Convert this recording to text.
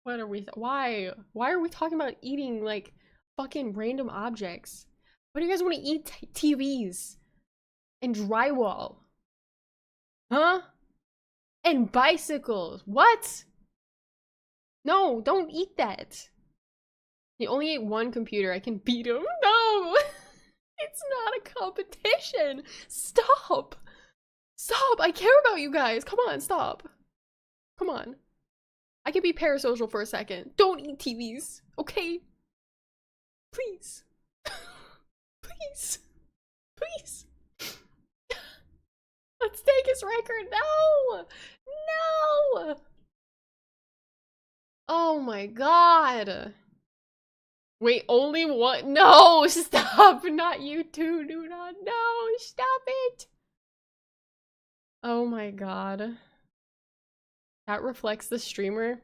What are we why? Why are we talking about eating like fucking random objects? What do you guys want to eat? TVs and drywall? Huh? And bicycles. What? No, don't eat that. He only ate one computer. I can beat him. No! It's not a competition. Stop. Stop. I care about you guys. Come on, stop. Come on. I can be parasocial for a second. Don't eat TVs, okay? Please. Please. Please. Let's take his record. No! No! Oh my god. Wait, only one? No, stop. Not you two. Do not. No, stop it. Oh my god. That reflects the streamer.